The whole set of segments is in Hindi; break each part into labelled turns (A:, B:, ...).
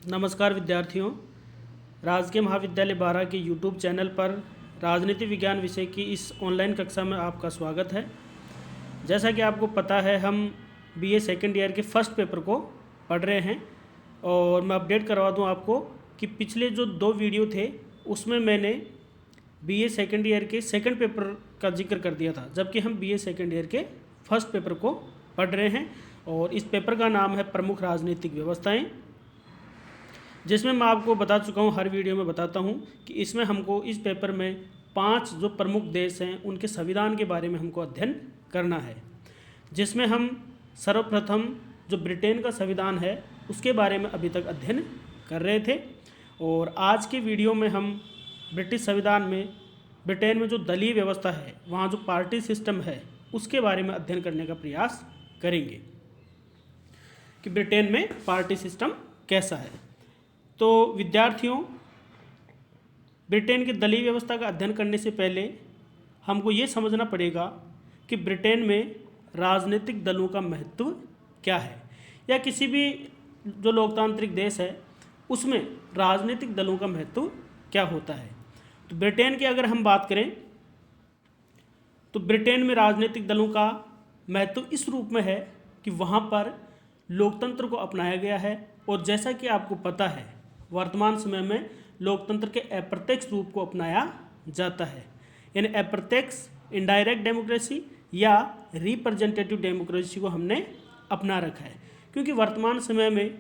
A: नमस्कार विद्यार्थियों। राजकीय महाविद्यालय बारा के यूट्यूब चैनल पर राजनीति विज्ञान विषय की इस ऑनलाइन कक्षा में आपका स्वागत है। जैसा कि आपको पता है, हम बीए सेकेंड ईयर के फर्स्ट पेपर को पढ़ रहे हैं और मैं अपडेट करवा दूं आपको कि पिछले जो 2 वीडियो थे उसमें मैंने बीए सेकेंड ईयर के सेकंड पेपर का जिक्र कर दिया था, जबकि हम बीए सेकेंड ईयर के फर्स्ट पेपर को पढ़ रहे हैं और इस पेपर का नाम है प्रमुख राजनीतिक व्यवस्थाएं, जिसमें मैं आपको बता चुका हूं, हर वीडियो में बताता हूं कि इसमें हमको इस पेपर में 5 जो प्रमुख देश हैं उनके संविधान के बारे में हमको अध्ययन करना है, जिसमें हम सर्वप्रथम जो ब्रिटेन का संविधान है उसके बारे में अभी तक अध्ययन कर रहे थे और आज के वीडियो में हम ब्रिटिश संविधान में ब्रिटेन में जो दलीय व्यवस्था है, वहाँ जो पार्टी सिस्टम है उसके बारे में अध्ययन करने का प्रयास करेंगे कि ब्रिटेन में पार्टी सिस्टम कैसा है। तो विद्यार्थियों, ब्रिटेन की दलीय व्यवस्था का अध्ययन करने से पहले हमको ये समझना पड़ेगा कि ब्रिटेन में राजनीतिक दलों का महत्व क्या है, या किसी भी जो लोकतांत्रिक देश है उसमें राजनीतिक दलों का महत्व क्या होता है। तो ब्रिटेन की अगर हम बात करें तो ब्रिटेन में राजनीतिक दलों का महत्व इस रूप में है कि वहाँ पर लोकतंत्र को अपनाया गया है और जैसा कि आपको पता है, वर्तमान समय में लोकतंत्र के अप्रत्यक्ष रूप को अपनाया जाता है, यानी अप्रत्यक्ष इनडायरेक्ट डेमोक्रेसी या रिप्रेजेंटेटिव डेमोक्रेसी को हमने अपना रखा है, क्योंकि वर्तमान समय में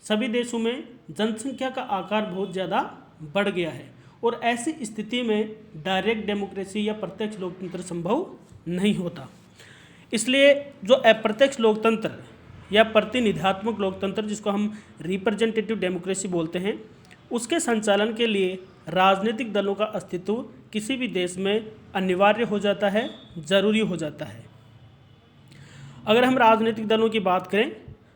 A: सभी देशों में जनसंख्या का आकार बहुत ज़्यादा बढ़ गया है और ऐसी स्थिति में डायरेक्ट डेमोक्रेसी या प्रत्यक्ष लोकतंत्र संभव नहीं होता। इसलिए जो अप्रत्यक्ष लोकतंत्र या प्रतिनिधात्मक लोकतंत्र, जिसको हम रिप्रेजेंटेटिव डेमोक्रेसी बोलते हैं, उसके संचालन के लिए राजनीतिक दलों का अस्तित्व किसी भी देश में अनिवार्य हो जाता है, ज़रूरी हो जाता है। अगर हम राजनीतिक दलों की बात करें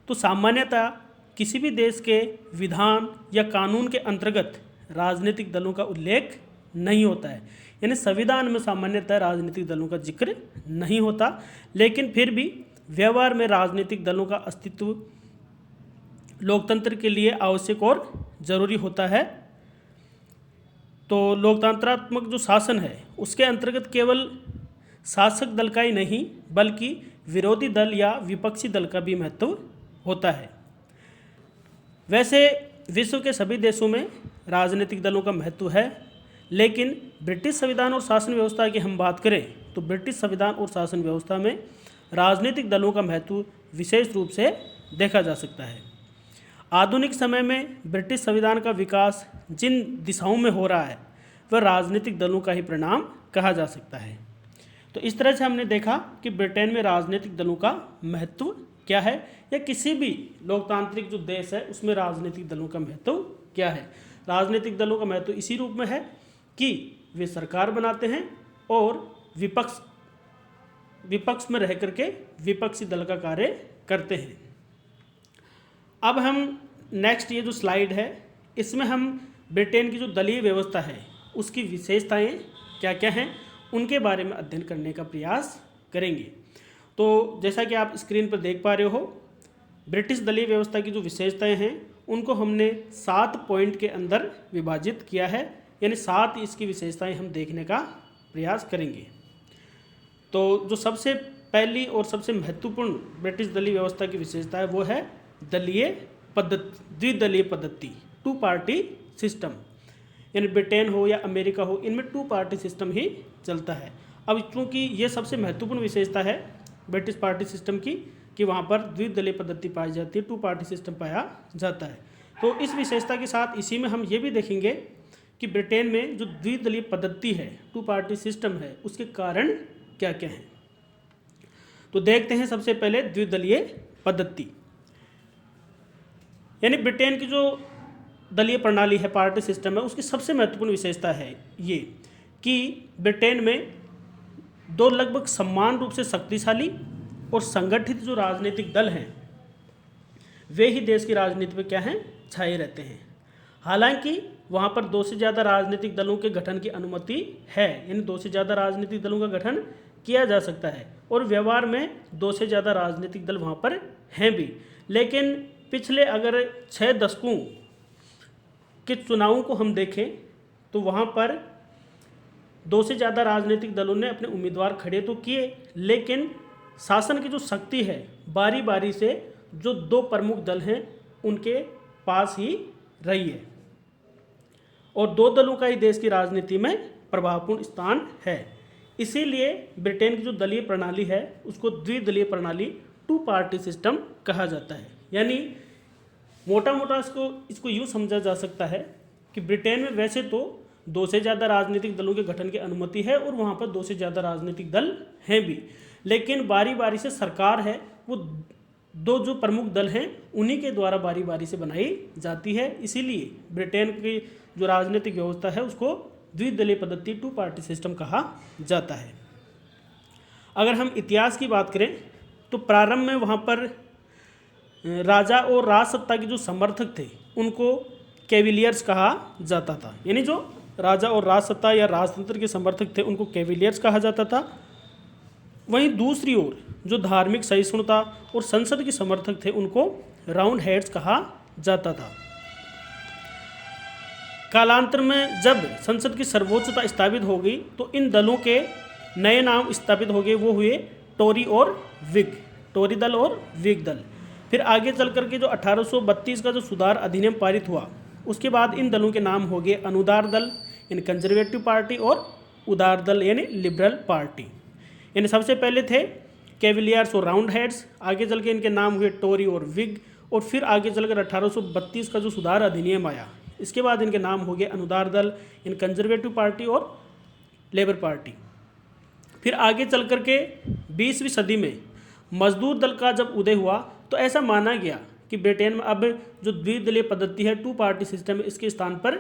A: तो सामान्यतः किसी भी देश के विधान या कानून के अंतर्गत राजनीतिक दलों का उल्लेख नहीं होता है, यानी संविधान में सामान्यतः राजनीतिक दलों का जिक्र नहीं होता, लेकिन फिर भी व्यवहार में राजनीतिक दलों का अस्तित्व लोकतंत्र के लिए आवश्यक और ज़रूरी होता है। तो लोकतंत्रात्मक जो शासन है उसके अंतर्गत केवल शासक दल का ही नहीं बल्कि विरोधी दल या विपक्षी दल का भी महत्व होता है। वैसे विश्व के सभी देशों में राजनीतिक दलों का महत्व है, लेकिन ब्रिटिश संविधान और शासन व्यवस्था की हम बात करें तो ब्रिटिश संविधान और शासन व्यवस्था में राजनीतिक दलों का महत्व विशेष रूप से देखा जा सकता है। आधुनिक समय में ब्रिटिश संविधान का विकास जिन दिशाओं में हो रहा है वह राजनीतिक दलों का ही परिणाम कहा जा सकता है। तो इस तरह से हमने देखा कि ब्रिटेन में राजनीतिक दलों का महत्व क्या है, या किसी भी लोकतांत्रिक जो देश है उसमें राजनीतिक दलों का महत्व क्या है। राजनीतिक दलों का महत्व इसी रूप में है कि वे सरकार बनाते हैं और विपक्ष में रह करके विपक्षी दल का कार्य करते हैं। अब हम नेक्स्ट ये जो स्लाइड है इसमें हम ब्रिटेन की जो दलीय व्यवस्था है उसकी विशेषताएं क्या क्या हैं उनके बारे में अध्ययन करने का प्रयास करेंगे। तो जैसा कि आप स्क्रीन पर देख पा रहे हो, ब्रिटिश दलीय व्यवस्था की जो विशेषताएं हैं उनको हमने 7 पॉइंट के अंदर विभाजित किया है, यानी 7 इसकी विशेषताएं हम देखने का प्रयास करेंगे। तो जो सबसे पहली और सबसे महत्वपूर्ण ब्रिटिश दलीय व्यवस्था की विशेषता है वो है दलीय पद्धति, द्विदलीय पद्धति, 2 पार्टी सिस्टम, यानी ब्रिटेन हो या अमेरिका हो, इनमें 2 पार्टी सिस्टम ही चलता है। अब चूँकि ये सबसे महत्वपूर्ण विशेषता है ब्रिटिश पार्टी सिस्टम की कि वहाँ पर द्विदलीय पद्धति पाई जाती है, 2 पार्टी सिस्टम पाया जाता है। तो इस विशेषता के साथ इसी में हम ये भी देखेंगे कि ब्रिटेन में जो द्विदलीय पद्धति है, 2 पार्टी सिस्टम है, उसके कारण क्या क्या हैं। तो देखते हैं सबसे पहले द्विदलीय पद्धति, यानी ब्रिटेन की जो दलीय प्रणाली है, पार्टी सिस्टम है, उसकी सबसे महत्वपूर्ण विशेषता है ये कि ब्रिटेन में 2 लगभग समान रूप से शक्तिशाली और संगठित जो राजनीतिक दल हैं वे ही देश की राजनीति में क्या हैं, छाए रहते हैं। हालांकि वहाँ पर 2 से ज़्यादा राजनीतिक दलों के गठन की अनुमति है, यानी 2 से ज़्यादा राजनीतिक दलों का गठन किया जा सकता है और व्यवहार में 2 से ज़्यादा राजनीतिक दल वहाँ पर हैं भी, लेकिन पिछले अगर 6 दशकों के चुनावों को हम देखें तो वहाँ पर 2 से ज़्यादा राजनीतिक दलों ने अपने उम्मीदवार खड़े तो किए, लेकिन शासन की जो शक्ति है बारी बारी से जो 2 प्रमुख दल हैं उनके पास ही रही है, और 2 दलों का ही देश की राजनीति में प्रभावपूर्ण स्थान है। इसीलिए ब्रिटेन की जो दलीय प्रणाली है उसको द्विदलीय प्रणाली, 2 पार्टी सिस्टम कहा जाता है। यानी मोटा मोटा इसको यूँ समझा जा सकता है कि ब्रिटेन में वैसे तो 2 से ज़्यादा राजनीतिक दलों के गठन की अनुमति है और वहाँ पर 2 से ज़्यादा राजनीतिक दल हैं भी, लेकिन बारी बारी से सरकार है वो 2 जो प्रमुख दल हैं उन्हीं के द्वारा बारी बारी से बनाई जाती है। इसीलिए ब्रिटेन की जो राजनीतिक व्यवस्था है उसको द्विदलीय पद्धति, 2 पार्टी सिस्टम कहा जाता है। अगर हम इतिहास की बात करें तो प्रारंभ में वहाँ पर राजा और राजसत्ता के जो समर्थक थे उनको कैविलियर्स कहा जाता था। यानी जो राजा और राजसत्ता या राजतंत्र के समर्थक थे उनको कैविलियर्स कहा जाता था। वहीं दूसरी ओर जो धार्मिक सहिष्णुता और संसद के समर्थक थे उनको राउंड हेड्स कहा जाता था। कालांतर में जब संसद की सर्वोच्चता स्थापित हो गई तो इन दलों के नए नाम स्थापित हो गए, वो हुए टोरी और विग, टोरी दल और विग दल। फिर आगे चल करके जो 1832 का जो सुधार अधिनियम पारित हुआ उसके बाद इन दलों के नाम हो गए अनुदार दल यानी कंजर्वेटिव पार्टी और उदार दल यानी लिबरल पार्टी। यानी सबसे पहले थे कैविलियर्स और राउंड हेड्स, आगे चल के इनके नाम हुए टोरी और विग, और फिर आगे चलकर 1832 का जो सुधार अधिनियम आया इसके बाद इनके नाम हो गए अनुदार दल इन कंजर्वेटिव पार्टी और लेबर पार्टी। फिर आगे चल कर के 20वीं सदी में मजदूर दल का जब उदय हुआ तो ऐसा माना गया कि ब्रिटेन में अब जो द्विदलीय पद्धति है, 2 पार्टी सिस्टम है, इसके स्थान पर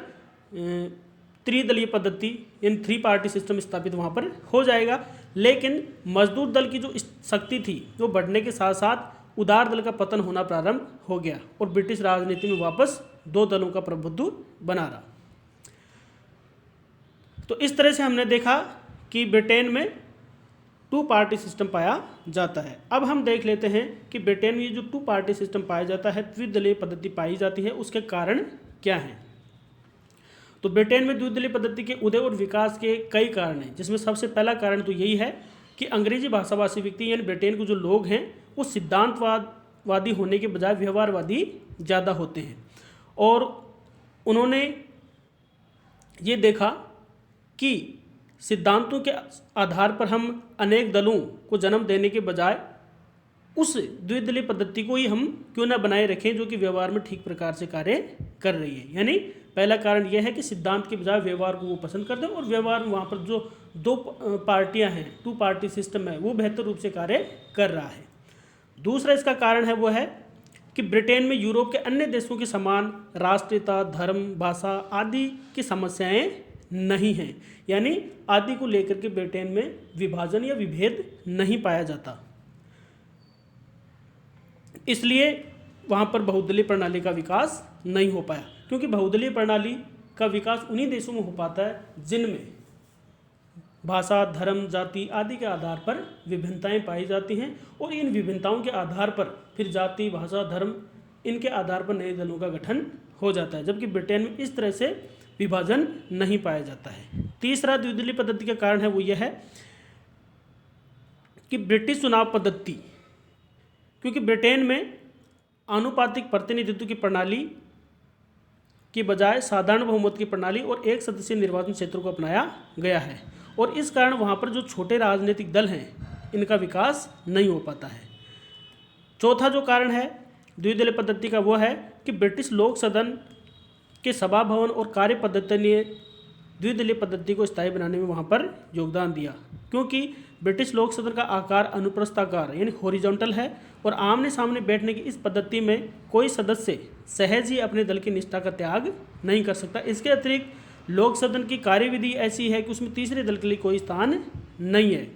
A: त्रिदलीय पद्धति यानी 3 पार्टी सिस्टम स्थापित वहाँ पर हो जाएगा। लेकिन मजदूर दल की जो शक्ति थी वो बढ़ने के साथ साथ उदार दल का पतन होना प्रारंभ हो गया और ब्रिटिश राजनीति में वापस 2 दलों का प्रभुत्व बना रहा। तो इस तरह से हमने देखा कि ब्रिटेन में 2 पार्टी सिस्टम पाया जाता है। अब हम देख लेते हैं कि ब्रिटेन में जो 2 पार्टी सिस्टम पाया जाता है, द्विदलीय पद्धति पाई जाती है, उसके कारण क्या हैं। तो ब्रिटेन में द्विदलीय पद्धति के उदय और विकास के कई कारण हैं, जिसमें सबसे पहला कारण तो यही है कि अंग्रेजी भाषाभाषी व्यक्ति यानी ब्रिटेन के जो लोग हैं वो सिद्धांतवादी होने के बजाय व्यवहारवादी ज़्यादा होते हैं, और उन्होंने ये देखा कि सिद्धांतों के आधार पर हम अनेक दलों को जन्म देने के बजाय उस द्विदलीय पद्धति को ही हम क्यों ना बनाए रखें जो कि व्यवहार में ठीक प्रकार से कार्य कर रही है। यानी पहला कारण यह है कि सिद्धांत के बजाय व्यवहार को वो पसंद करते हैं और व्यवहार वहाँ पर जो 2 पार्टियाँ हैं, 2 पार्टी सिस्टम है, वो बेहतर रूप से कार्य कर रहा है। दूसरा इसका कारण है वो है कि ब्रिटेन में यूरोप के अन्य देशों के समान राष्ट्रीयता, धर्म, भाषा आदि की समस्याएं नहीं हैं। यानी आदि को लेकर के ब्रिटेन में विभाजन या विभेद नहीं पाया जाता, इसलिए वहाँ पर बहुदलीय प्रणाली का विकास नहीं हो पाया। क्योंकि बहुदलीय प्रणाली का विकास उन्हीं देशों में हो पाता है जिनमें भाषा, धर्म, जाति आदि के आधार पर विभिन्नताएं पाई जाती हैं, और इन विभिन्नताओं के आधार पर फिर जाति, भाषा, धर्म इनके आधार पर नए दलों का गठन हो जाता है, जबकि ब्रिटेन में इस तरह से विभाजन नहीं पाया जाता है। तीसरा द्विदलीय पद्धति का कारण है वो यह है कि ब्रिटिश चुनाव पद्धति, क्योंकि ब्रिटेन में आनुपातिक प्रतिनिधित्व की प्रणाली की बजाय साधारण बहुमत की प्रणाली और एक सदस्यीय निर्वाचन क्षेत्र को अपनाया गया है, और इस कारण वहाँ पर जो छोटे राजनीतिक दल हैं इनका विकास नहीं हो पाता है। चौथा जो कारण है द्विदलीय पद्धति का वो है कि ब्रिटिश लोक सदन के सभा भवन और कार्य पद्धति ने द्विदलीय पद्धति को स्थायी बनाने में वहाँ पर योगदान दिया, क्योंकि ब्रिटिश लोक सदन का आकार अनुप्रस्थाकार यानी हॉरिजॉन्टल है, और आमने सामने बैठने की इस पद्धति में कोई सदस्य सहज ही अपने दल की निष्ठा का त्याग नहीं कर सकता। इसके अतिरिक्त लोक सदन की कार्यविधि ऐसी है कि उसमें तीसरे दल के लिए कोई स्थान नहीं है,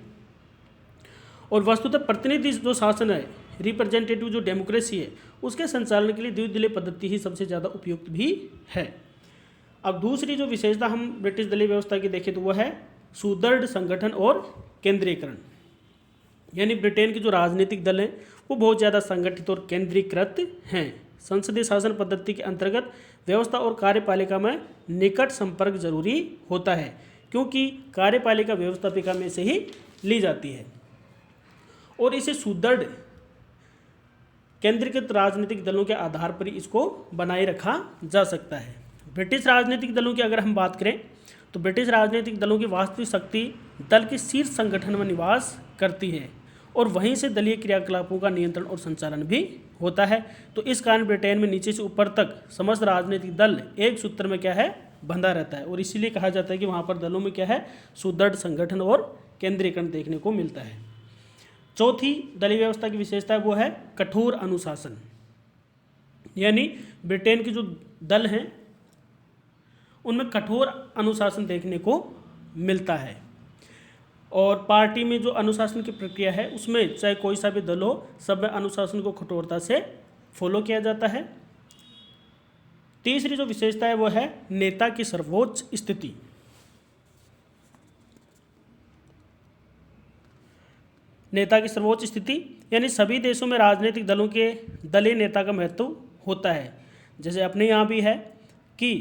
A: और वस्तुतः प्रतिनिधि जो शासन है, रिप्रेजेंटेटिव जो डेमोक्रेसी है, उसके संचालन के लिए द्विदलीय पद्धति ही सबसे ज़्यादा उपयुक्त भी है। अब दूसरी जो विशेषता हम ब्रिटिश दलीय व्यवस्था की देखें तो वह है सुदृढ़ संगठन और केंद्रीकरण। यानी ब्रिटेन के जो राजनीतिक दल हैं वो बहुत ज़्यादा संगठित और केंद्रीकृत हैं। संसदीय शासन पद्धति के अंतर्गत व्यवस्था और कार्यपालिका में निकट संपर्क जरूरी होता है, क्योंकि कार्यपालिका व्यवस्थापिका में से ही ली जाती है और इसे सुदृढ़ केंद्रीकृत राजनीतिक दलों के आधार पर ही इसको बनाए रखा जा सकता है। ब्रिटिश राजनीतिक दलों की अगर हम बात करें तो ब्रिटिश राजनीतिक दलों की वास्तविक शक्ति दल के शीर्ष संगठन में निवास करती है और वहीं से दलीय क्रियाकलापों का नियंत्रण और संचालन भी होता है। तो इस कारण ब्रिटेन में नीचे से ऊपर तक समस्त राजनीतिक दल एक सूत्र में क्या है, बंधा रहता है और इसीलिए कहा जाता है कि वहाँ पर दलों में क्या है, सुदृढ़ संगठन और केंद्रीकरण देखने को मिलता है। चौथी दलीय व्यवस्था की विशेषता वो है कठोर अनुशासन, यानी ब्रिटेन के जो दल हैं उनमें कठोर अनुशासन देखने को मिलता है और पार्टी में जो अनुशासन की प्रक्रिया है उसमें चाहे कोई सा भी दल हो, सब में अनुशासन को कठोरता से फॉलो किया जाता है। तीसरी जो विशेषता है वो है नेता की सर्वोच्च स्थिति। नेता की सर्वोच्च स्थिति यानी सभी देशों में राजनीतिक दलों के दलीय नेता का महत्व होता है। जैसे अपने यहाँ भी है कि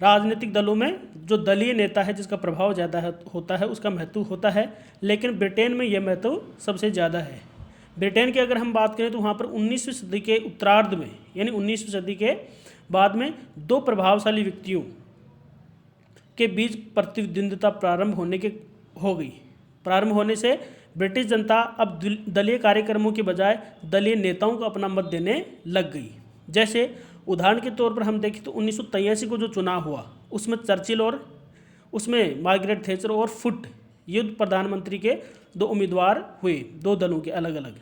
A: राजनीतिक दलों में जो दलीय नेता है जिसका प्रभाव ज़्यादा होता है उसका महत्व होता है, लेकिन ब्रिटेन में यह महत्व सबसे ज़्यादा है। ब्रिटेन की अगर हम बात करें तो वहाँ पर 19वीं सदी के उत्तरार्ध में यानी 19वीं सदी के बाद में दो प्रभावशाली व्यक्तियों के बीच प्रतिद्वंद्विता प्रारंभ होने से ब्रिटिश जनता अब दलीय कार्यक्रमों के बजाय दलीय नेताओं को अपना मत देने लग गई। जैसे उदाहरण के तौर पर हम देखें तो 1983 को जो चुनाव हुआ उसमें चर्चिल और उसमें मार्गरेट थैचर और फुट युद्ध प्रधानमंत्री के दो उम्मीदवार हुए, दो दलों के अलग अलग।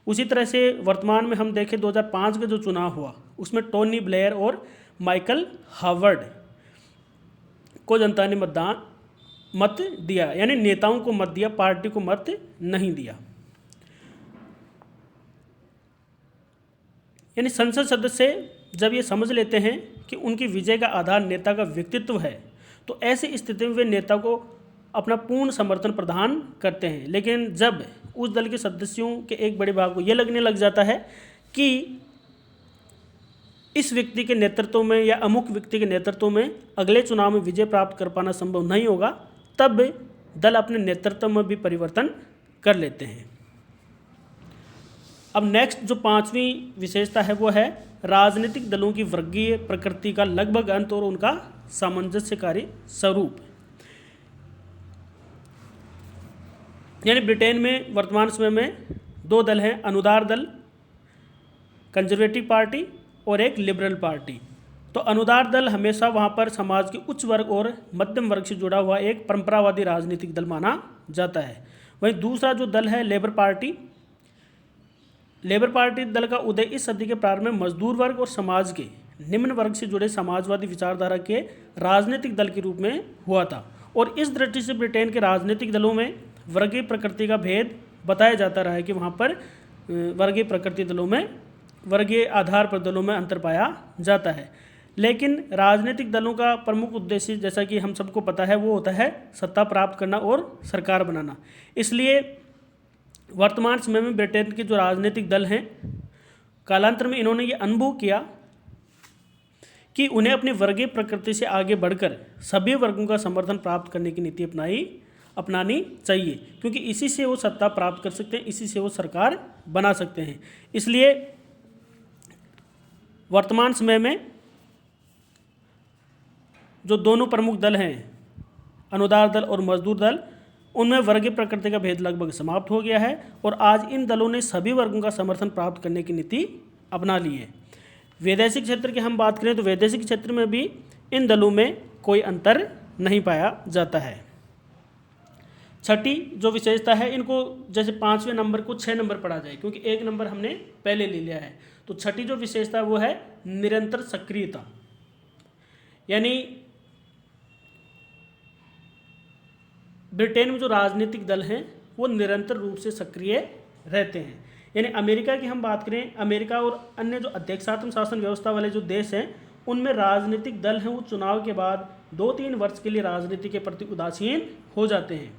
A: उसी तरह से वर्तमान में हम देखें 2005 का जो चुनाव हुआ उसमें टोनी ब्लेयर और माइकल हावर्ड को जनता ने मत दिया, यानी नेताओं को मत दिया, पार्टी को मत नहीं दिया। यानी संसद सदस्य जब ये समझ लेते हैं कि उनकी विजय का आधार नेता का व्यक्तित्व है तो ऐसी स्थिति में वे नेता को अपना पूर्ण समर्थन प्रदान करते हैं। लेकिन जब उस दल के सदस्यों के एक बड़े भाग को यह लगने लग जाता है कि इस व्यक्ति के नेतृत्व में या अमुक व्यक्ति के नेतृत्व में अगले चुनाव में विजय प्राप्त कर पाना संभव नहीं होगा, तब दल अपने नेतृत्व में भी परिवर्तन कर लेते हैं। अब नेक्स्ट जो पांचवी विशेषता है वो है राजनीतिक दलों की वर्गीय प्रकृति का लगभग अंत और उनका सामंजस्यकारी स्वरूप। यानी ब्रिटेन में वर्तमान समय में दो दल हैं, अनुदार दल कंजर्वेटिव पार्टी और एक लिबरल पार्टी। तो अनुदार दल हमेशा वहाँ पर समाज के उच्च वर्ग और मध्यम वर्ग से जुड़ा हुआ एक परंपरावादी राजनीतिक दल माना जाता है। वहीं दूसरा जो दल है लेबर पार्टी दल का उदय इस सदी के प्रारंभ में मजदूर वर्ग और समाज के निम्न वर्ग से जुड़े समाजवादी विचारधारा के राजनीतिक दल के रूप में हुआ था और इस दृष्टि से ब्रिटेन के राजनीतिक दलों में वर्गीय प्रकृति का भेद बताया जाता रहा है कि वहाँ पर वर्गीय प्रकृति दलों में वर्गीय आधार पर दलों में अंतर पाया जाता है। लेकिन राजनीतिक दलों का प्रमुख उद्देश्य जैसा कि हम सबको पता है वो होता है सत्ता प्राप्त करना और सरकार बनाना। इसलिए वर्तमान समय में ब्रिटेन के जो राजनीतिक दल हैं कालांतर में इन्होंने ये अनुभव किया कि उन्हें अपनी वर्गीय प्रकृति से आगे बढ़कर सभी वर्गों का समर्थन प्राप्त करने की नीति अपनानी चाहिए, क्योंकि इसी से वो सत्ता प्राप्त कर सकते हैं, इसी से वो सरकार बना सकते हैं। इसलिए वर्तमान समय में जो दोनों प्रमुख दल हैं अनुदार दल और मजदूर दल, उनमें वर्गीय प्रकृति का भेद लगभग समाप्त हो गया है और आज इन दलों ने सभी वर्गों का समर्थन प्राप्त करने की नीति अपना ली है। वैदेशिक क्षेत्र की हम बात करें तो वैदेशिक क्षेत्र में भी इन दलों में कोई अंतर नहीं पाया जाता है। छठी जो विशेषता है, इनको जैसे 5वें नंबर को 6 नंबर पढ़ा जाए क्योंकि 1 नंबर हमने पहले ले लिया है। तो छठी जो विशेषता वो है निरंतर सक्रियता। यानी ब्रिटेन में जो राजनीतिक दल हैं वो निरंतर रूप से सक्रिय रहते हैं। यानी अमेरिका की हम बात करें, अमेरिका और अन्य जो अध्यक्षात्मक शासन व्यवस्था वाले जो देश हैं उनमें राजनीतिक दल हैं वो चुनाव के बाद 2-3 वर्ष के लिए राजनीति के प्रति उदासीन हो जाते हैं,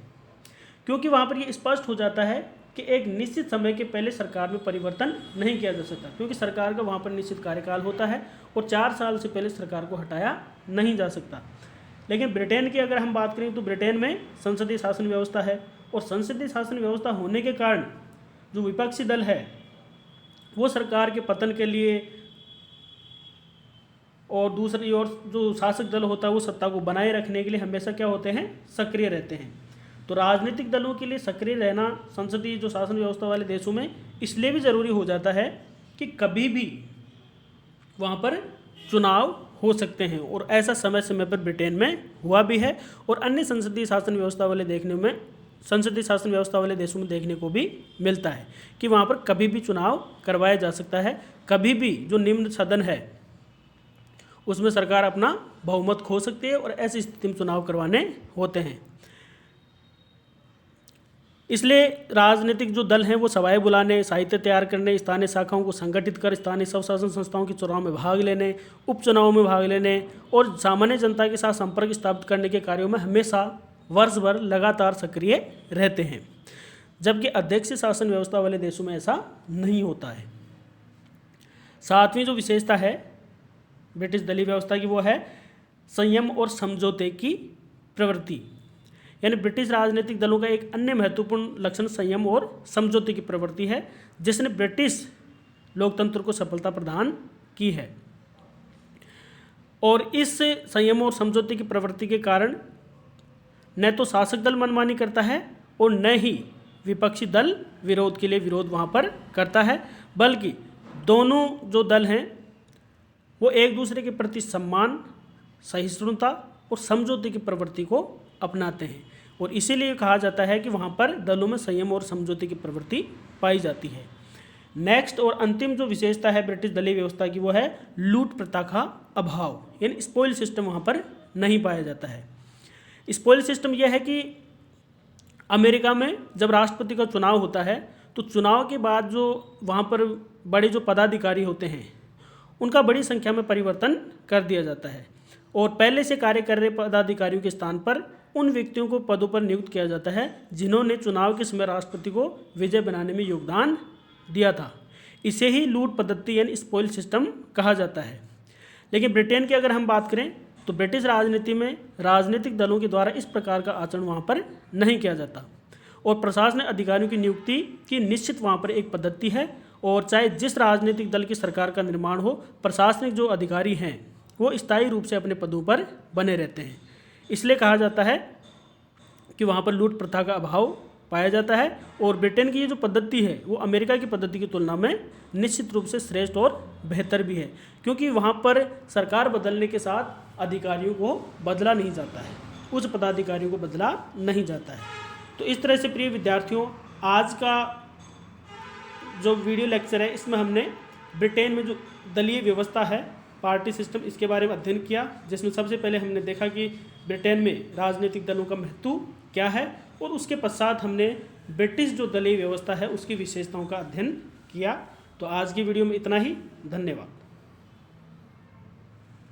A: क्योंकि वहाँ पर ये स्पष्ट हो जाता है कि एक निश्चित समय के पहले सरकार में परिवर्तन नहीं किया जा सकता, क्योंकि सरकार का वहाँ पर निश्चित कार्यकाल होता है और 4 साल से पहले सरकार को हटाया नहीं जा सकता। लेकिन ब्रिटेन की अगर हम बात करें तो ब्रिटेन में संसदीय शासन व्यवस्था है, और संसदीय शासन व्यवस्था होने के कारण जो विपक्षी दल है वो सरकार के पतन के लिए, और दूसरी ओर जो शासक दल होता है वो सत्ता को बनाए रखने के लिए हमेशा क्या होते हैं, सक्रिय रहते हैं। तो राजनीतिक दलों के लिए सक्रिय रहना संसदीय जो शासन व्यवस्था वाले देशों में इसलिए भी ज़रूरी हो जाता है कि कभी भी वहाँ पर चुनाव हो सकते हैं, और ऐसा समय समय पर ब्रिटेन में हुआ भी है, और अन्य संसदीय शासन व्यवस्था वाले देशों में देखने को भी मिलता है कि वहाँ पर कभी भी चुनाव करवाया जा सकता है। कभी भी जो निम्न सदन है उसमें सरकार अपना बहुमत खो सकती है, और ऐसी स्थिति में चुनाव करवाने होते हैं। इसलिए राजनीतिक जो दल हैं वो सभाएं बुलाने, साहित्य तैयार करने, स्थानीय शाखाओं को संगठित कर स्थानीय स्वशासन संस्थाओं के चुनाव में भाग लेने, उपचुनाव में भाग लेने और सामान्य जनता के साथ संपर्क स्थापित करने के कार्यों में हमेशा वर्ष भर लगातार सक्रिय रहते हैं, जबकि अध्यक्ष शासन व्यवस्था वाले देशों में ऐसा नहीं होता है। 7वीं जो विशेषता है ब्रिटिश दलीय व्यवस्था की वो है संयम और समझौते की प्रवृत्ति। यानी ब्रिटिश राजनीतिक दलों का एक अन्य महत्वपूर्ण लक्षण संयम और समझौते की प्रवृत्ति है, जिसने ब्रिटिश लोकतंत्र को सफलता प्रदान की है। और इस संयम और समझौते की प्रवृत्ति के कारण न तो शासक दल मनमानी करता है और न ही विपक्षी दल विरोध के लिए विरोध वहाँ पर करता है, बल्कि दोनों जो दल हैं वो एक दूसरे के प्रति सम्मान, सहिष्णुता और समझौते की प्रवृत्ति को अपनाते हैं, और इसीलिए कहा जाता है कि वहाँ पर दलों में संयम और समझौते की प्रवृत्ति पाई जाती है। नेक्स्ट और अंतिम जो विशेषता है ब्रिटिश दलीय व्यवस्था की वो है लूट प्रथा का अभाव, यानी स्पॉइल सिस्टम वहाँ पर नहीं पाया जाता है। स्पॉइल सिस्टम यह है कि अमेरिका में जब राष्ट्रपति का चुनाव होता है तो चुनाव के बाद जो वहाँ पर बड़े जो पदाधिकारी होते हैं उनका बड़ी संख्या में परिवर्तन कर दिया जाता है, और पहले से कार्य कर रहे पदाधिकारियों के स्थान पर उन व्यक्तियों को पदों पर नियुक्त किया जाता है जिन्होंने चुनाव के समय राष्ट्रपति को विजय बनाने में योगदान दिया था। इसे ही लूट पद्धति यानी स्पॉइल सिस्टम कहा जाता है। लेकिन ब्रिटेन की अगर हम बात करें तो ब्रिटिश राजनीति में राजनीतिक दलों के द्वारा इस प्रकार का आचरण वहाँ पर नहीं किया जाता, और प्रशासनिक अधिकारियों की नियुक्ति की निश्चित वहाँ पर एक पद्धति है, और चाहे जिस राजनीतिक दल की सरकार का निर्माण हो, प्रशासनिक जो अधिकारी हैं वो स्थायी रूप से अपने पदों पर बने रहते हैं। इसलिए कहा जाता है कि वहाँ पर लूट प्रथा का अभाव पाया जाता है, और ब्रिटेन की ये जो पद्धति है वो अमेरिका की पद्धति की तुलना में निश्चित रूप से श्रेष्ठ और बेहतर भी है, क्योंकि वहाँ पर सरकार बदलने के साथ अधिकारियों को बदला नहीं जाता है, उच्च पदाधिकारियों को बदला नहीं जाता है। तो इस तरह से प्रिय विद्यार्थियों, आज का जो वीडियो लेक्चर है इसमें हमने ब्रिटेन में जो दलीय व्यवस्था है, पार्टी सिस्टम, इसके बारे में अध्ययन किया, जिसमें सबसे पहले हमने देखा कि ब्रिटेन में राजनीतिक दलों का महत्व क्या है, और उसके पश्चात हमने ब्रिटिश जो दलीय व्यवस्था है उसकी विशेषताओं का अध्ययन किया। तो आज की वीडियो में इतना ही। धन्यवाद।